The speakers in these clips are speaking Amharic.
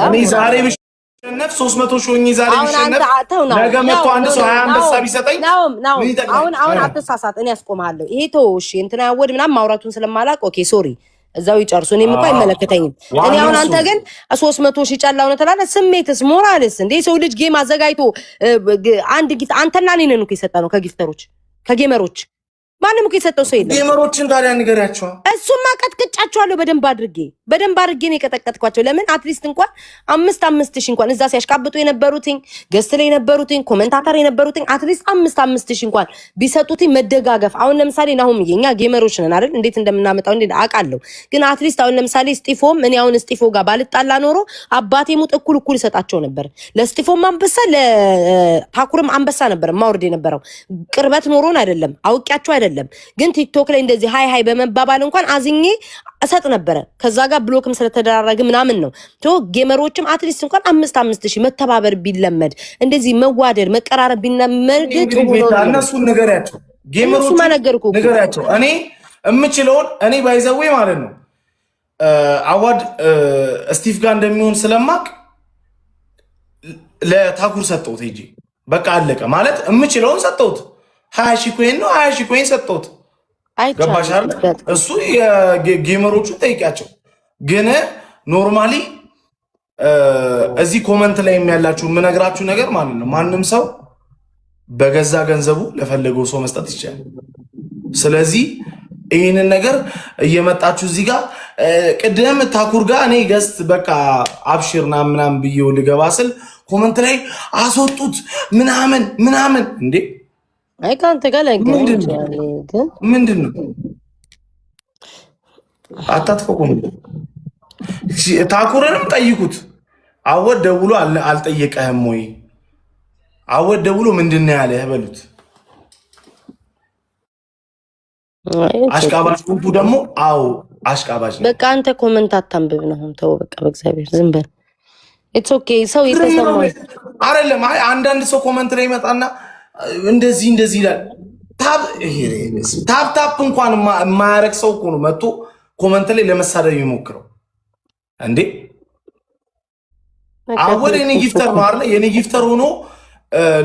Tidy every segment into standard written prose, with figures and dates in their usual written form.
እኔ ዛሬ ብሸነፍ 300 ሺህ ሆኜ ዛሬ ብሸነፍ ነገ መጥቶ አንድ ሰው 20 አንበሳ ቢሰጠኝ አሁን አትሳሳት። እኔ አስቆምሃለሁ። ይሄ ተውሽ እንትና ያወድ ምናምን ማውራቱን ስለማላቅ ኦኬ ሶሪ እዛው ይጨርሱ። እኔም እኮ አይመለከተኝም። እኔ አሁን አንተ ግን 300 ሺህ ጫላው ነው ተላለ ስሜትስ ሞራልስ እንዴ ሰው ልጅ ጌም አዘጋጅቶ አንድ ጊፍት አንተና እኔ ነን እኮ የሰጠነው ከጊፍተሮች ከጌመሮች ማንም እኮ የሰጠው ሰው የለም። ጌመሮችን ታዲያ ንገሪያቸው። እሱማ ቀጥቅጫቸዋለሁ በደንብ አድርጌ ነው የቀጠቀጥኳቸው። ለምን አትሊስት እንኳን 5 ሺህ እንኳን እዛ ሲያሽቃብጡ የነበሩትኝ ገስት ላይ የነበሩትኝ ኮሜንታተር የነበሩትኝ አትሊስት 5 ሺህ እንኳን ቢሰጡትኝ መደጋገፍ። አሁን ለምሳሌ ናሁም እኛ ጌመሮች ነን አይደል? እንዴት እንደምናመጣው እንዴ አውቃለሁ። ግን አትሊስት አሁን ለምሳሌ ስጢፎም እኔ አሁን ስጢፎ ጋር ባልጣላ ኖሮ አባቴ ሙጥ እኩል ይሰጣቸው ነበር። ለስጢፎም አንበሳ ለታኩርም አንበሳ ነበር ማውርድ የነበረው። ቅርበት ኖሮን አይደለም አውቂያቸው አይደለም። ግን ቲክቶክ ላይ እንደዚህ ሃይ በመባባል እንኳን አዝኜ እሰጥ ነበረ። ከዛ ጋር ብሎክም ስለተደራረገ ምናምን ነው ቶ ጌመሮችም አትሊስት እንኳን 5 ሺህ መተባበር ቢለመድ እንደዚህ መዋደድ መቀራረብ ቢለመድ ጥሩ ነው። እነሱ ነገራቸው ጌመሮች ነገራቸው እኔ እምችለውን እኔ ባይዘዌ ማለት ነው አዋድ ስቲቭ ጋር እንደሚሆን ስለማቅ ለታኩር ሰጠሁት ሂጂ በቃ አለቀ ማለት እምችለውን ሰጠሁት። 20 ሺህ ኮይን ነው 20 ሺህ ኮይን ሰጠሁት። ገባሽ አይደል? እሱ የጌመሮቹ ጠይቂያቸው። ግን ኖርማሊ እዚህ ኮመንት ላይ የሚያላችሁ የምነግራችሁ ነገር ማለት ነው ማንም ሰው በገዛ ገንዘቡ ለፈለገው ሰው መስጠት ይችላል። ስለዚህ ይህንን ነገር እየመጣችሁ እዚህ ጋር ቅድም ታኩር ጋር እኔ ገስት በቃ አብሽርና ምናምን ብዬው ልገባ ስል ኮመንት ላይ አስወጡት ምናምን እንዴ አይ ካንተ ጋር ላይ ምንድን ነው አታጥፎቁም። ታኩርንም ጠይቁት። አወድ ደውሎ አልጠየቀህም ወይ? አወድ ደውሎ ምንድን ነው ያለህ በሉት። አሽቃባጭ ኩንቱ ደግሞ አው አሽቃባጭ በቃ አንተ ኮመንት አታንብብ ነው ተው በቃ በእግዚአብሔር ዝም በል። ኢትስ ኦኬ ሰው የተሰማው አይደለም። አይ አንዳንድ ሰው ኮመንት ላይ ይመጣና እንደዚህ ይላል። ታፕ እንኳን የማያረግ ሰው እኮ ነው መጥቶ ኮመንት ላይ ለመሳደብ የሚሞክረው እንዴ። አወደ የኔ ጊፍተር ነው አይደል? የኔ ጊፍተር ሆኖ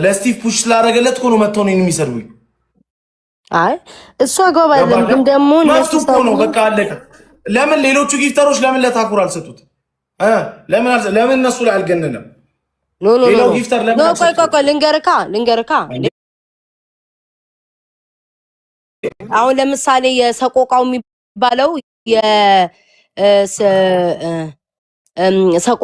ለስቲቭ ፑሽ ስላደረገለት እኮ ነው መጥተው ነው የሚሰድቡኝ። አይ እሱ አገባ አይደለም ግን ደግሞ ነፍሱ እኮ ነው በቃ አለቀ። ለምን ሌሎቹ ጊፍተሮች ለምን ለታኩር አልሰጡት? ለምን እነሱ ላይ አልገነነም? ኖ ቆይ ልንገርካ አሁን ለምሳሌ የሰቆቃው የሚባለው